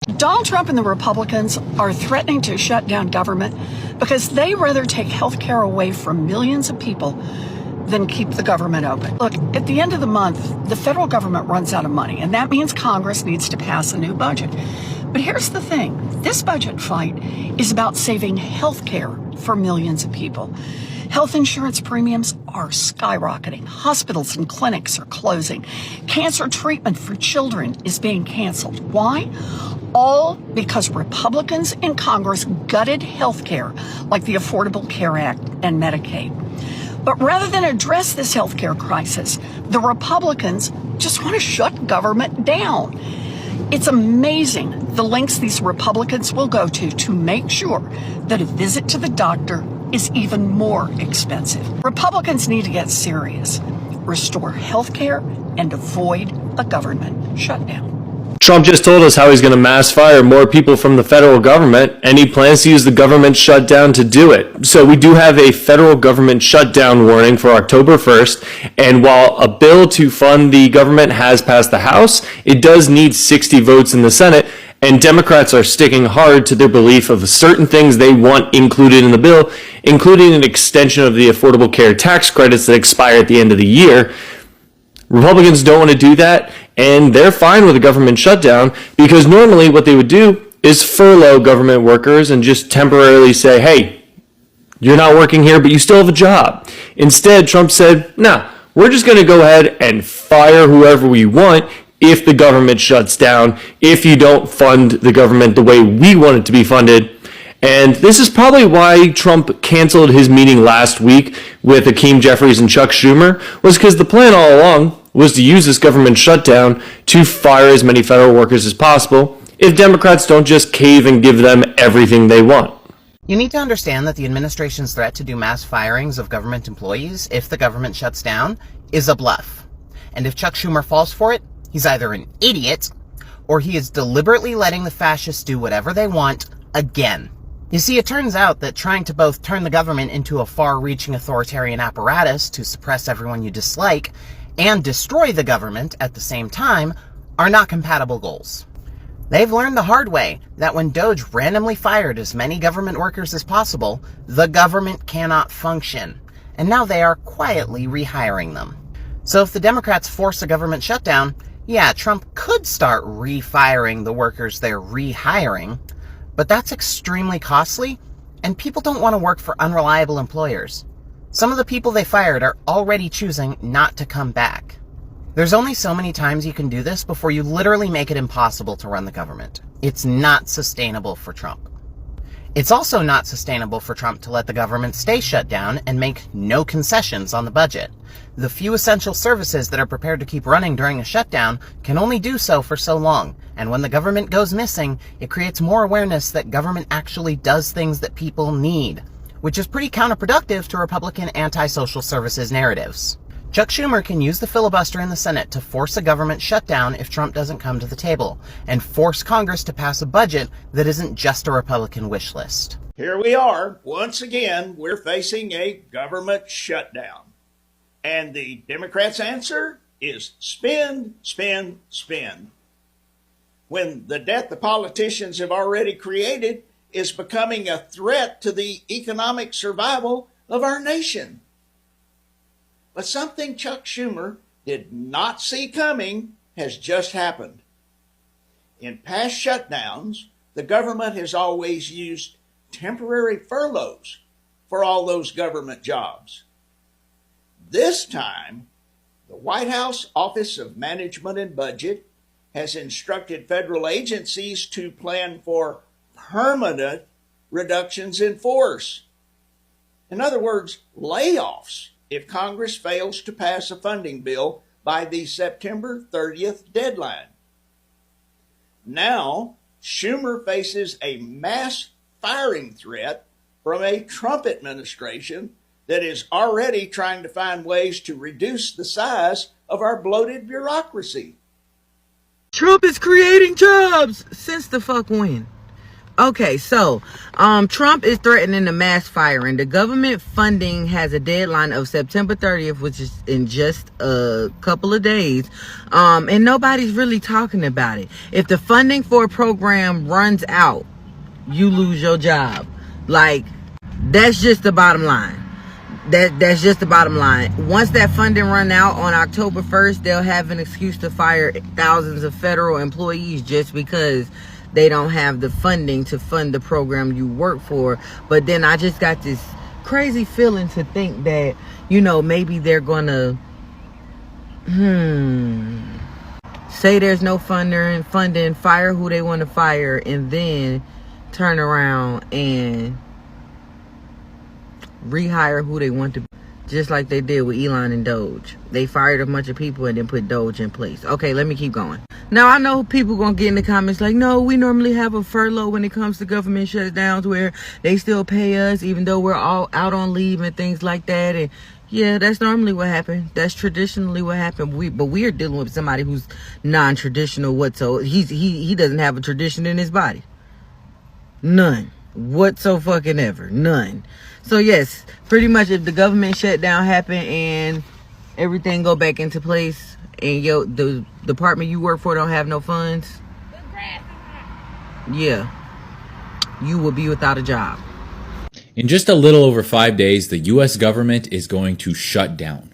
Donald Trump and the Republicans are threatening to shut down government because they rather take health care away from millions of people than keep the government open. Look, at the end of the month, the federal government runs out of money, and that means Congress needs to pass a new budget. But here's the thing. This budget fight is about saving health care for millions of people. Health insurance premiums are skyrocketing. Hospitals and clinics are closing. Cancer treatment for children is being canceled. Why? All because Republicans in Congress gutted health care like the Affordable Care Act and Medicaid. But rather than address this health care crisis, the Republicans just want to shut government down. It's amazing the lengths these Republicans will go to make sure that a visit to the doctor is even more expensive. Republicans need to get serious, restore health care, and avoid a government shutdown. Trump just told us how he's going to mass fire more people from the federal government, and he plans to use the government shutdown to do it. So we do have a federal government shutdown warning for October 1st, and while a bill to fund the government has passed the House, it does need 60 votes in the Senate, and Democrats are sticking hard to their belief of certain things they want included in the bill, including an extension of the Affordable Care tax credits that expire at the end of the year. Republicans don't want to do that, and they're fine with a government shutdown because normally what they would do is furlough government workers and just temporarily say, hey, you're not working here, but you still have a job. Instead, Trump said, no, we're just going to go ahead and fire whoever we want if the government shuts down, if you don't fund the government the way we want it to be funded. And this is probably why Trump canceled his meeting last week with Hakeem Jeffries and Chuck Schumer, was because the plan all along was to use this government shutdown to fire as many federal workers as possible if Democrats don't just cave and give them everything they want. You need to understand that the administration's threat to do mass firings of government employees if the government shuts down is a bluff. And if Chuck Schumer falls for it, he's either an idiot or he is deliberately letting the fascists do whatever they want again. You see, it turns out that trying to both turn the government into a far-reaching authoritarian apparatus to suppress everyone you dislike and destroy the government at the same time are not compatible goals. They've learned the hard way that when Doge randomly fired as many government workers as possible, the government cannot function, and now they are quietly rehiring them. So if the Democrats force a government shutdown, yeah, Trump could start refiring the workers they're rehiring, but that's extremely costly, and people don't want to work for unreliable employers. Some of the people they fired are already choosing not to come back. There's only so many times you can do this before you literally make it impossible to run the government. It's not sustainable for Trump. It's also not sustainable for Trump to let the government stay shut down and make no concessions on the budget. The few essential services that are prepared to keep running during a shutdown can only do so for so long, and when the government goes missing, it creates more awareness that government actually does things that people need, which is pretty counterproductive to Republican anti-social services narratives. Chuck Schumer can use the filibuster in the Senate to force a government shutdown if Trump doesn't come to the table, and force Congress to pass a budget that isn't just a Republican wish list. Here we are, once again, we're facing a government shutdown. And the Democrats' answer is spend, spend, spend. When the debt the politicians have already created is becoming a threat to the economic survival of our nation. But something Chuck Schumer did not see coming has just happened. In past shutdowns, the government has always used temporary furloughs for all those government jobs. This time, the White House Office of Management and Budget has instructed federal agencies to plan for permanent reductions in force. In other words, layoffs if Congress fails to pass a funding bill by the September 30th deadline. Now, Schumer faces a mass firing threat from a Trump administration that is already trying to find ways to reduce the size of our bloated bureaucracy. Trump is creating jobs since the fuck when? Okay, so Trump is threatening a mass firing. The government funding has a deadline of September 30th, which is in just a couple of days. And nobody's really talking about it. If the funding for a program runs out, you lose your job. Like, that's just the bottom line. That's just the bottom line. Once that funding run out on October 1st, they'll have an excuse to fire thousands of federal employees just because they don't have the funding to fund the program you work for. But then I just got this crazy feeling to think that, you know, maybe they're gonna say there's no funding, fire who they want to fire, and then turn around and rehire who they want to, just like they did with Elon and Doge. They fired a bunch of people and then put Doge in place. Okay, let me keep going. Now, I know people gonna get in the comments like, no, we normally have a furlough when it comes to government shutdowns where they still pay us even though we're all out on leave and things like that. And yeah, that's normally what happened. That's traditionally what happened. But we are dealing with somebody who's non-traditional whatsoever. He doesn't have a tradition in his body. None. Whatsoever. None. So yes, pretty much if the government shutdown happen and everything go back into place and the department you work for don't have no funds, yeah, you will be without a job. In just a little over 5 days, the U.S. government is going to shut down.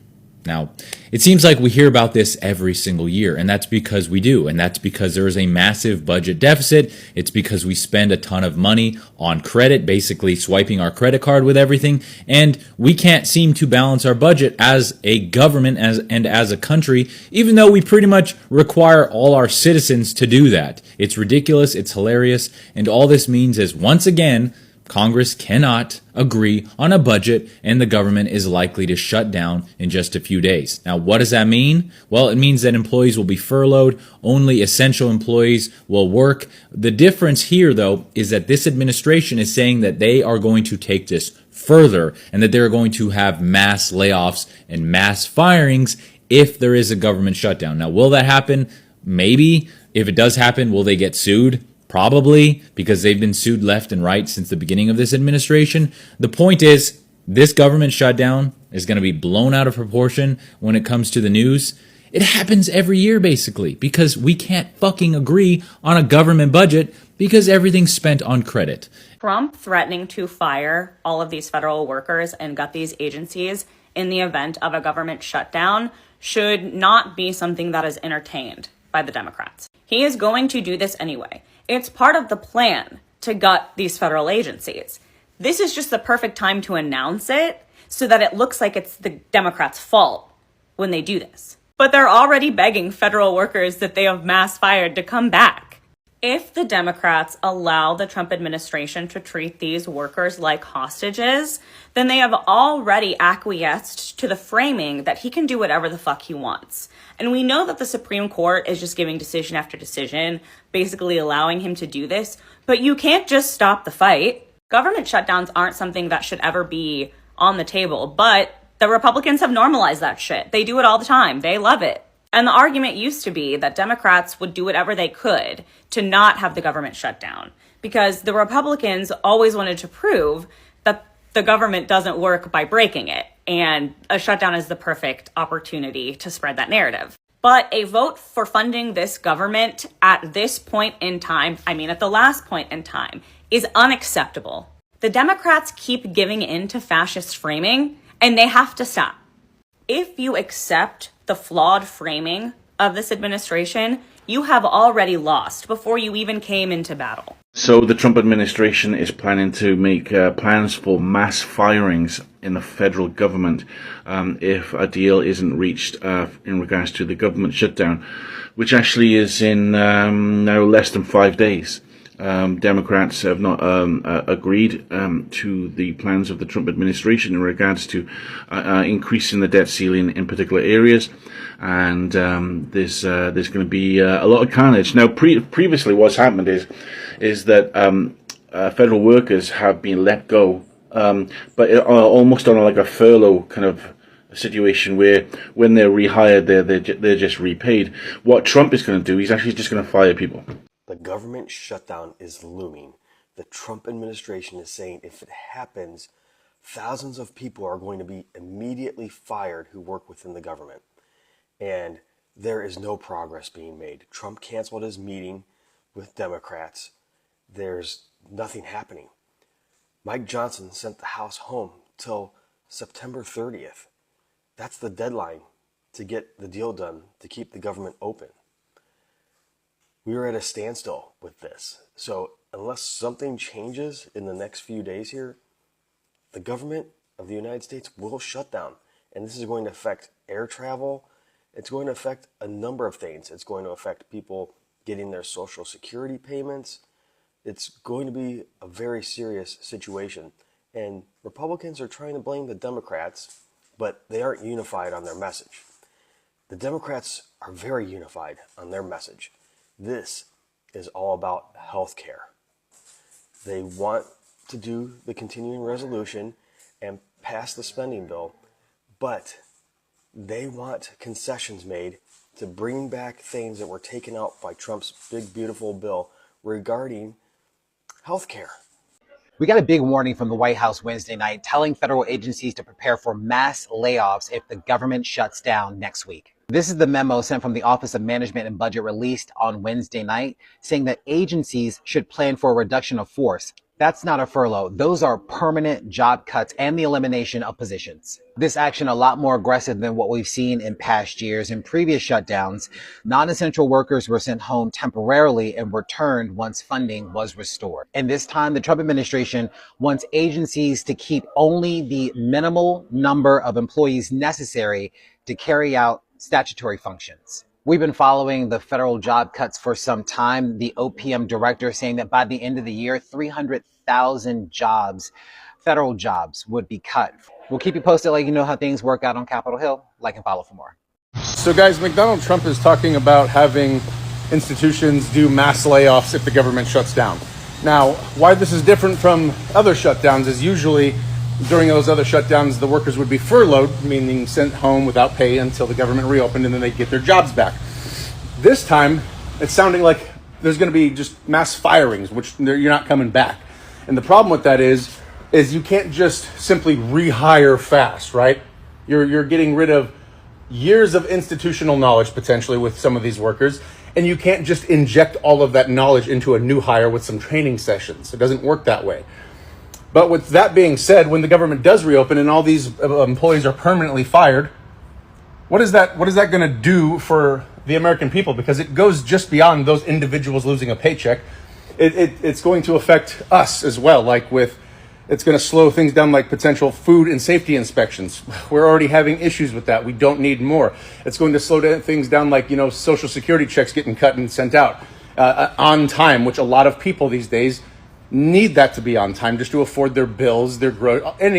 Now, it seems like we hear about this every single year, and that's because we do, and that's because there is a massive budget deficit. It's because we spend a ton of money on credit, basically swiping our credit card with everything, and we can't seem to balance our budget as a government and as a country, even though we pretty much require all our citizens to do that. It's ridiculous, it's hilarious, and all this means is, once again, Congress cannot agree on a budget, and the government is likely to shut down in just a few days. Now, what does that mean? Well, it means that employees will be furloughed. Only essential employees will work. The difference here, though, is that this administration is saying that they are going to take this further and that they're going to have mass layoffs and mass firings if there is a government shutdown. Now, will that happen? Maybe. If it does happen, will they get sued? Probably, because they've been sued left and right since the beginning of this administration. The point is, this government shutdown is going to be blown out of proportion when it comes to the news. It happens every year, basically, because we can't fucking agree on a government budget because everything's spent on credit. Trump threatening to fire all of these federal workers and gut these agencies in the event of a government shutdown should not be something that is entertained by the Democrats. He is going to do this anyway. It's part of the plan to gut these federal agencies. This is just the perfect time to announce it so that it looks like it's the Democrats' fault when they do this. But they're already begging federal workers that they have mass fired to come back. If the Democrats allow the Trump administration to treat these workers like hostages, then they have already acquiesced to the framing that he can do whatever the fuck he wants. And we know that the Supreme Court is just giving decision after decision, basically allowing him to do this. But you can't just stop the fight. Government shutdowns aren't something that should ever be on the table, but the Republicans have normalized that shit. They do it all the time. They love it. And the argument used to be that Democrats would do whatever they could to not have the government shut down, because the Republicans always wanted to prove that the government doesn't work by breaking it, and a shutdown is the perfect opportunity to spread that narrative. But a vote for funding this government at this point in time, at the last point in time, is unacceptable. The Democrats keep giving in to fascist framing, and they have to stop. If you accept the flawed framing of this administration, you have already lost before you even came into battle. So the Trump administration is planning to make plans for mass firings in the federal government if a deal isn't reached in regards to the government shutdown, which actually is in now less than 5 days. Democrats have not agreed to the plans of the Trump administration in regards to increasing the debt ceiling in particular areas, and there's going to be a lot of carnage. Now, previously, what's happened is that federal workers have been let go, but almost on like a furlough kind of situation where when they're rehired, they're just repaid. What Trump is going to do, he's actually just going to fire people. The government shutdown is looming. the Trump administration is saying if it happens, thousands of people are going to be immediately fired who work within the government. And there is no progress being made. Trump canceled his meeting with Democrats. There's nothing happening. Mike Johnson sent the House home till September 30th. That's the deadline to get the deal done to keep the government open. We are at a standstill with this. So unless something changes in the next few days here, the government of the United States will shut down. And this is going to affect air travel. It's going to affect a number of things. It's going to affect people getting their Social Security payments. It's going to be a very serious situation. And Republicans are trying to blame the Democrats, but they aren't unified on their message. The Democrats are very unified on their message. This is all about health care. They want to do the continuing resolution and pass the spending bill, but they want concessions made to bring back things that were taken out by Trump's big, beautiful bill regarding health care. We got a big warning from the White House Wednesday night telling federal agencies to prepare for mass layoffs if the government shuts down next week. This is the memo sent from the Office of Management and Budget released on Wednesday night, saying that agencies should plan for a reduction of force. That's not a furlough. Those are permanent job cuts and the elimination of positions. This action a lot more aggressive than what we've seen in past years. In previous shutdowns, non-essential workers were sent home temporarily and returned once funding was restored. And this time, the Trump administration wants agencies to keep only the minimal number of employees necessary to carry out statutory functions. We've been following the federal job cuts for some time. The OPM director saying that by the end of the year, 300,000 jobs, federal jobs, would be cut. We'll keep you posted, let you know how things work out on Capitol Hill. Like and follow for more. So guys, Donald Trump is talking about having institutions do mass layoffs if the government shuts down. Now, why this is different from other shutdowns is usually during those other shutdowns, the workers would be furloughed, meaning sent home without pay until the government reopened, and then they'd get their jobs back. This time, it's sounding like there's going to be just mass firings, which you're not coming back. And the problem with that is you can't just simply rehire fast, right? You're getting rid of years of institutional knowledge potentially with some of these workers, and you can't just inject all of that knowledge into a new hire with some training sessions. It doesn't work that way. But with that being said, when the government does reopen and all these employees are permanently fired, what is that going to do for the American people? Because it goes just beyond those individuals losing a paycheck. It's going to affect us as well. It's going to slow things down, like potential food and safety inspections. We're already having issues with that. We don't need more. It's going to slow down things down, like, Social Security checks getting cut and sent out on time, which a lot of people these days need that to be on time just to afford their bills, their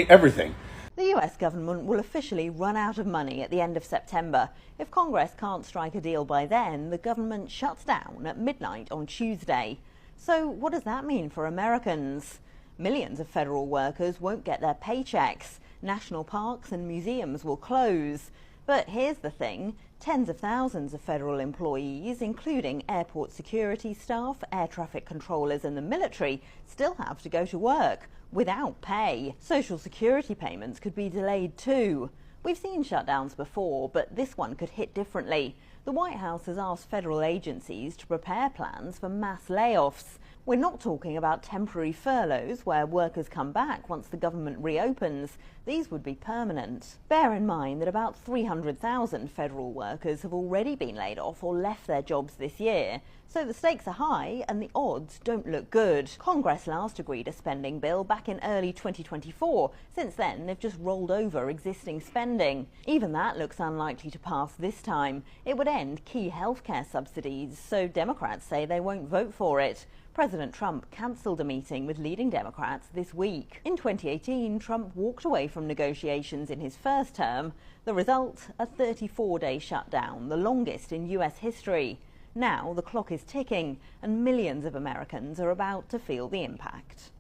everything. The US government will officially run out of money at the end of September. If Congress can't strike a deal by then, the government shuts down at midnight on Tuesday. So what does that mean for Americans? Millions of federal workers won't get their paychecks. National parks and museums will close. But here's the thing, tens of thousands of federal employees, including airport security staff, air traffic controllers and the military, still have to go to work without pay. Social Security payments could be delayed too. We've seen shutdowns before, but this one could hit differently. The White House has asked federal agencies to prepare plans for mass layoffs. We're not talking about temporary furloughs where workers come back once the government reopens. These would be permanent. Bear in mind that about 300,000 federal workers have already been laid off or left their jobs this year. So the stakes are high and the odds don't look good. Congress last agreed a spending bill back in early 2024. Since then, they've just rolled over existing spending. Even that looks unlikely to pass this time. It would end key healthcare subsidies, so Democrats say they won't vote for it. President Trump cancelled a meeting with leading Democrats this week. In 2018, Trump walked away from negotiations in his first term. The result, a 34-day shutdown, the longest in US history. Now the clock is ticking and millions of Americans are about to feel the impact.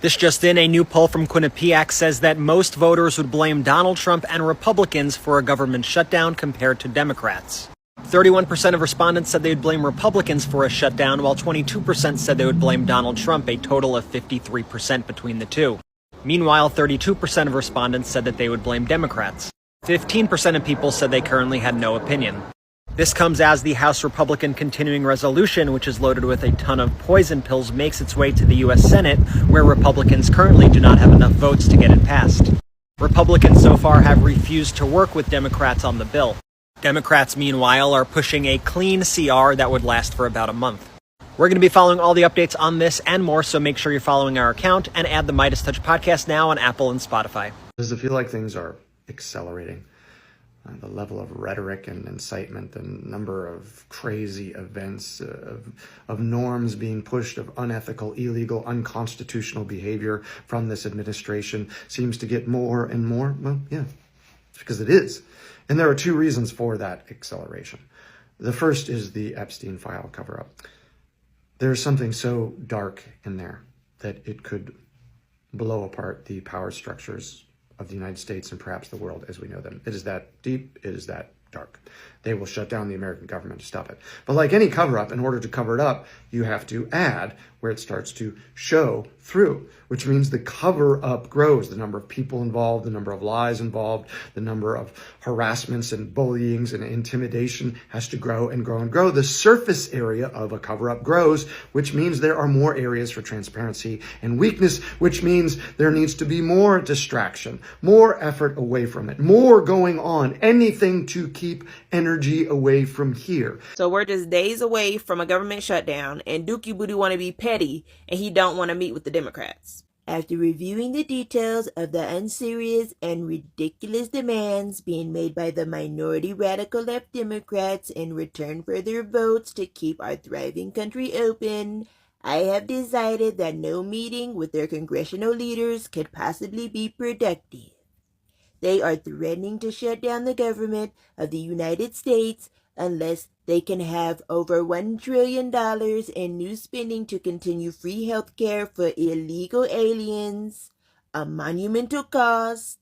This just in, a new poll from Quinnipiac says that most voters would blame Donald Trump and Republicans for a government shutdown compared to Democrats. 31% of respondents said they would blame Republicans for a shutdown, while 22% said they would blame Donald Trump, a total of 53% between the two. Meanwhile, 32% of respondents said that they would blame Democrats. 15% of people said they currently had no opinion. This comes as the House Republican Continuing Resolution, which is loaded with a ton of poison pills, makes its way to the U.S. Senate, where Republicans currently do not have enough votes to get it passed. Republicans so far have refused to work with Democrats on the bill. Democrats, meanwhile, are pushing a clean CR that would last for about a month. We're going to be following all the updates on this and more, so make sure you're following our account and add the Midas Touch podcast now on Apple and Spotify. Does it feel like things are accelerating? The level of rhetoric and incitement, the number of crazy events, of norms being pushed, of unethical, illegal, unconstitutional behavior from this administration seems to get more and more. Well, yeah, it's because it is. And there are two reasons for that acceleration. The first is the Epstein file cover-up. There's something so dark in there that it could blow apart the power structures of the United States and perhaps the world as we know them. It is that deep, it is that dark. They will shut down the American government to stop it. But like any cover-up, in order to cover it up, you have to add where it starts to show through, which means the cover-up grows. The number of people involved, the number of lies involved, the number of harassments and bullyings and intimidation has to grow and grow and grow. The surface area of a cover-up grows, which means there are more areas for transparency and weakness, which means there needs to be more distraction, more effort away from it, more going on, anything to keep energy away from here. So we're just days away from a government shutdown, and Dookie Booty want to be petty, and he don't want to meet with the Democrats. After reviewing the details of the unserious and ridiculous demands being made by the minority radical left Democrats in return for their votes to keep our thriving country open, I have decided that no meeting with their congressional leaders could possibly be productive. They are threatening to shut down the government of the United States unless they can have over $1 trillion in new spending to continue free health care for illegal aliens, a monumental cost,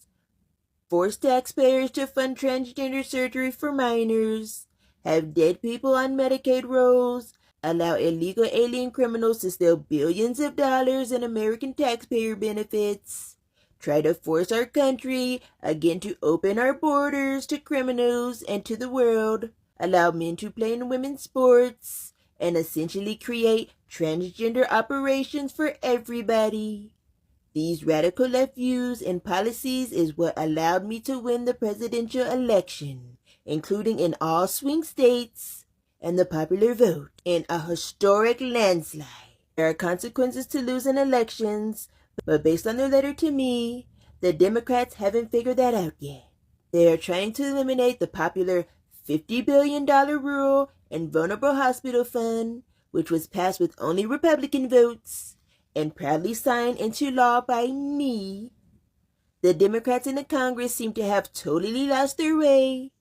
force taxpayers to fund transgender surgery for minors, have dead people on Medicaid rolls, allow illegal alien criminals to steal billions of dollars in American taxpayer benefits, try to force our country again to open our borders to criminals and to the world, allow men to play in women's sports, and essentially create transgender operations for everybody. These radical left views and policies is what allowed me to win the presidential election, including in all swing states and the popular vote in a historic landslide. There are consequences to losing elections, but based on their letter to me, the Democrats haven't figured that out yet. They are trying to eliminate the popular $50 billion rural and vulnerable hospital fund, which was passed with only Republican votes and proudly signed into law by me. The Democrats in the Congress seem to have totally lost their way.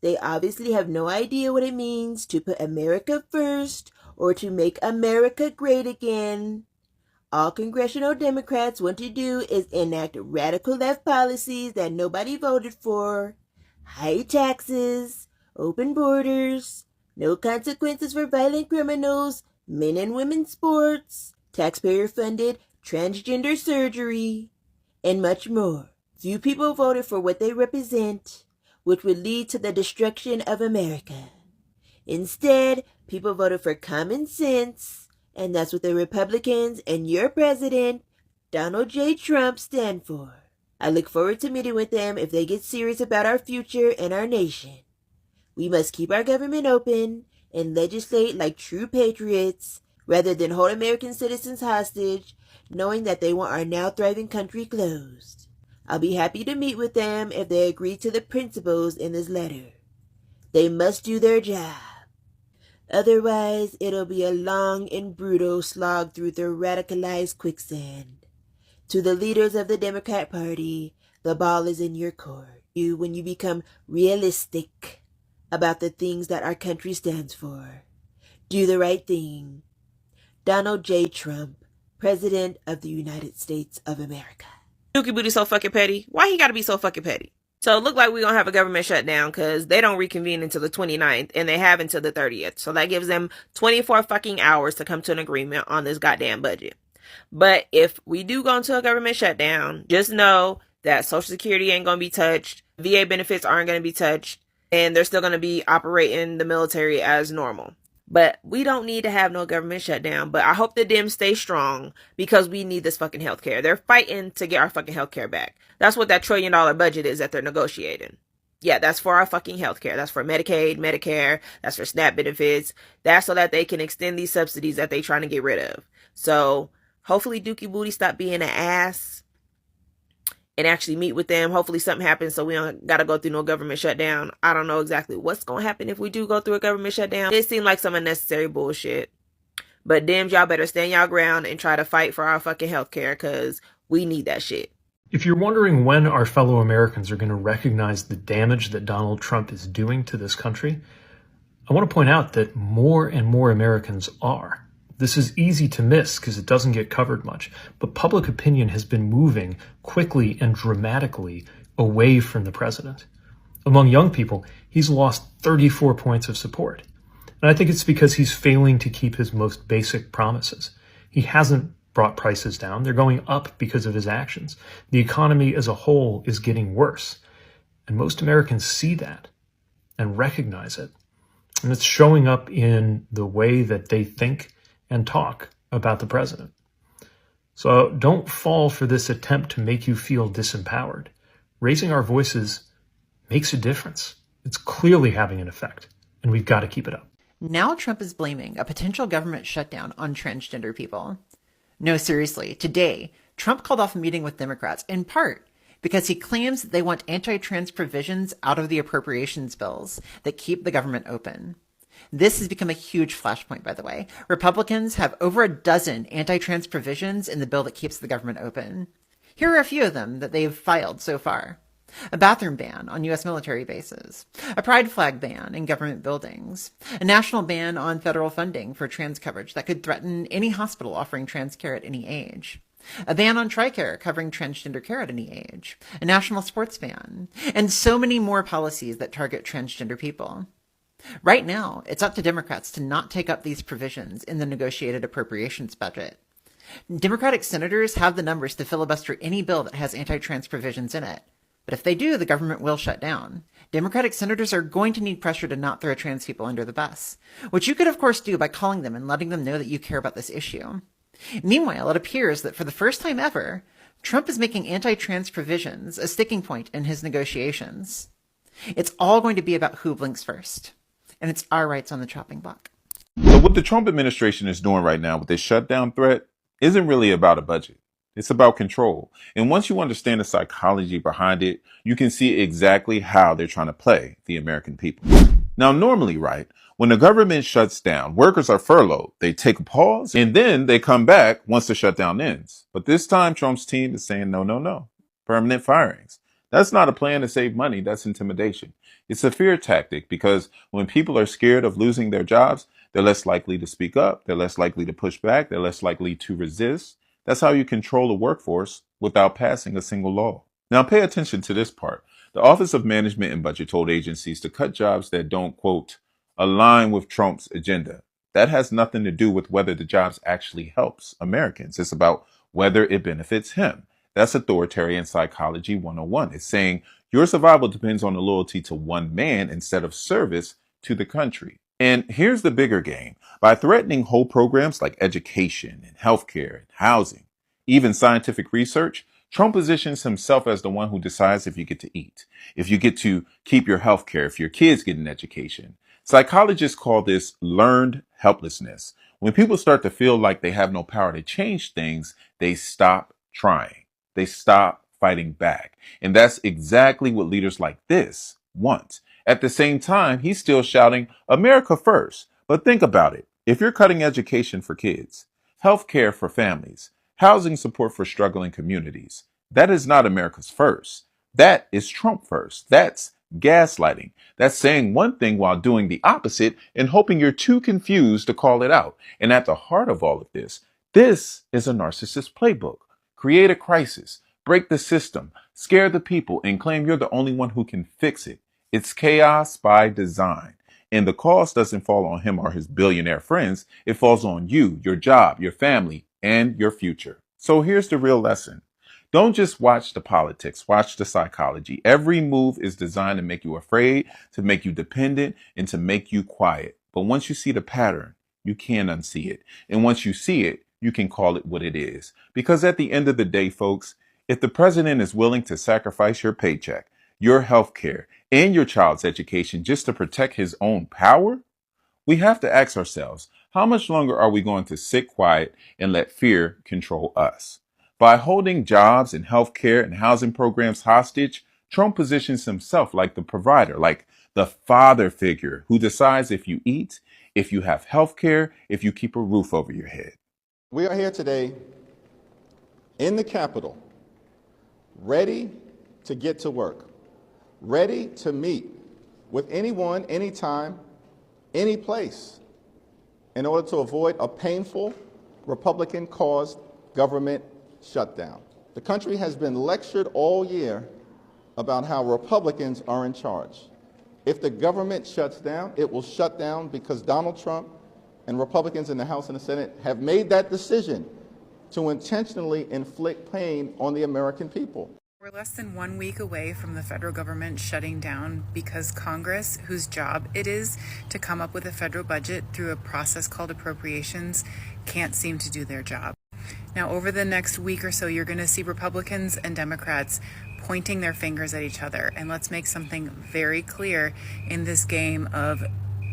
They obviously have no idea what it means to put America first or to make America great again. All congressional Democrats want to do is enact radical left policies that nobody voted for. High taxes, open borders, no consequences for violent criminals, men and women's sports, taxpayer-funded transgender surgery, and much more. Few people voted for what they represent, which would lead to the destruction of America. Instead, people voted for common sense, and that's what the Republicans and your president, Donald J. Trump, stand for. I look forward to meeting with them if they get serious about our future and our nation. We must keep our government open and legislate like true patriots rather than hold American citizens hostage, knowing that they want our now thriving country closed. I'll be happy to meet with them if they agree to the principles in this letter. They must do their job. Otherwise, it'll be a long and brutal slog through the radicalized quicksand. To the leaders of the Democrat Party, the ball is in your court. When you become realistic about the things that our country stands for. Do the right thing. Donald J. Trump, President of the United States of America. Dookie Booty so fucking petty. Why he gotta be so fucking petty? So it looked like we're going to have a government shutdown because they don't reconvene until the 29th and they have until the 30th. So that gives them 24 fucking hours to come to an agreement on this goddamn budget. But if we do go into a government shutdown, just know that Social Security ain't going to be touched. VA benefits aren't going to be touched. And they're still going to be operating the military as normal. But we don't need to have no government shutdown. But I hope the Dems stay strong because we need this fucking healthcare. They're fighting to get our fucking healthcare back. That's what that $1 trillion budget is that they're negotiating. Yeah, that's for our fucking healthcare. That's for Medicaid, Medicare. That's for SNAP benefits. That's so that they can extend these subsidies that they're trying to get rid of. So hopefully Dookie Booty stop being an ass and actually meet with them. Hopefully something happens so we don't got to go through no government shutdown. I don't know exactly what's going to happen if we do go through a government shutdown. It seemed like some unnecessary bullshit. But Dems, y'all better stand y'all ground and try to fight for our fucking healthcare because we need that shit. If you're wondering when our fellow Americans are going to recognize the damage that Donald Trump is doing to this country, I want to point out that more and more Americans are. This is easy to miss because it doesn't get covered much, but public opinion has been moving quickly and dramatically away from the president. Among young people, he's lost 34 points of support. And I think it's because he's failing to keep his most basic promises. He hasn't brought prices down. They're going up because of his actions. The economy as a whole is getting worse. And most Americans see that and recognize it. And it's showing up in the way that they think and talk about the president. So don't fall for this attempt to make you feel disempowered. Raising our voices makes a difference. It's clearly having an effect, and we've got to keep it up. Now Trump is blaming a potential government shutdown on transgender people. No, seriously, today, Trump called off a meeting with Democrats in part because he claims that they want anti-trans provisions out of the appropriations bills that keep the government open. This has become a huge flashpoint, by the way. Republicans have over a dozen anti-trans provisions in the bill that keeps the government open. Here are a few of them that they've filed so far. A bathroom ban on U.S. military bases, a pride flag ban in government buildings, a national ban on federal funding for trans coverage that could threaten any hospital offering trans care at any age, a ban on TRICARE covering transgender care at any age, a national sports ban, and so many more policies that target transgender people. Right now, it's up to Democrats to not take up these provisions in the negotiated appropriations budget. Democratic senators have the numbers to filibuster any bill that has anti-trans provisions in it. But if they do, the government will shut down. Democratic senators are going to need pressure to not throw trans people under the bus, which you could, of course, do by calling them and letting them know that you care about this issue. Meanwhile, it appears that for the first time ever, Trump is making anti-trans provisions a sticking point in his negotiations. It's all going to be about who blinks first. And it's our rights on the chopping block. So what the Trump administration is doing right now with this shutdown threat isn't really about a budget. It's about control. And once you understand the psychology behind it, you can see exactly how they're trying to play the American people. Now, normally, right, when the government shuts down, workers are furloughed. They take a pause and then they come back once the shutdown ends. But this time, Trump's team is saying, no, no, no. Permanent firings. That's not a plan to save money. That's intimidation. It's a fear tactic because when people are scared of losing their jobs, they're less likely to speak up. They're less likely to push back. They're less likely to resist. That's how you control a workforce without passing a single law. Now, pay attention to this part. The Office of Management and Budget told agencies to cut jobs that don't, quote, align with Trump's agenda. That has nothing to do with whether the jobs actually helps Americans. It's about whether it benefits him. That's authoritarian psychology 101. It's saying your survival depends on the loyalty to one man instead of service to the country. And here's the bigger game. By threatening whole programs like education and healthcare and housing, even scientific research, Trump positions himself as the one who decides if you get to eat, if you get to keep your healthcare, if your kids get an education. Psychologists call this learned helplessness. When people start to feel like they have no power to change things, they stop trying. They stop fighting back. And that's exactly what leaders like this want. At the same time, he's still shouting, America first. But think about it. If you're cutting education for kids, health care for families, housing support for struggling communities, that is not America's first. That is Trump first. That's gaslighting. That's saying one thing while doing the opposite and hoping you're too confused to call it out. And at the heart of all of this is a narcissist playbook. Create a crisis, break the system, scare the people, and claim you're the only one who can fix it. It's chaos by design. And the cost doesn't fall on him or his billionaire friends. It falls on you, your job, your family, and your future. So here's the real lesson. Don't just watch the politics, watch the psychology. Every move is designed to make you afraid, to make you dependent, and to make you quiet. But once you see the pattern, you can unsee it. And once you see it, you can call it what it is. Because at the end of the day, folks, if the president is willing to sacrifice your paycheck, your health care, and your child's education just to protect his own power, we have to ask ourselves, how much longer are we going to sit quiet and let fear control us? By holding jobs and health care and housing programs hostage, Trump positions himself like the provider, like the father figure who decides if you eat, if you have health care, if you keep a roof over your head. We are here today in the Capitol, ready to get to work, ready to meet with anyone, anytime, any place, in order to avoid a painful Republican-caused government shutdown. The country has been lectured all year about how Republicans are in charge. If the government shuts down, it will shut down because Donald Trump and Republicans in the House and the Senate have made that decision to intentionally inflict pain on the American people. We're less than 1 week away from the federal government shutting down because Congress, whose job it is to come up with a federal budget through a process called appropriations, can't seem to do their job. Now, over the next week or so, you're going to see Republicans and Democrats pointing their fingers at each other. And let's make something very clear in this game of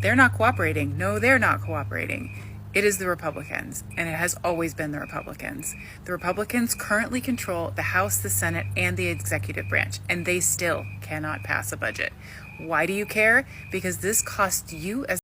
they're not cooperating. No, they're not cooperating. It is the Republicans, and it has always been the Republicans. The Republicans currently control the House, the Senate, and the executive branch, and they still cannot pass a budget. Why do you care? Because this costs you as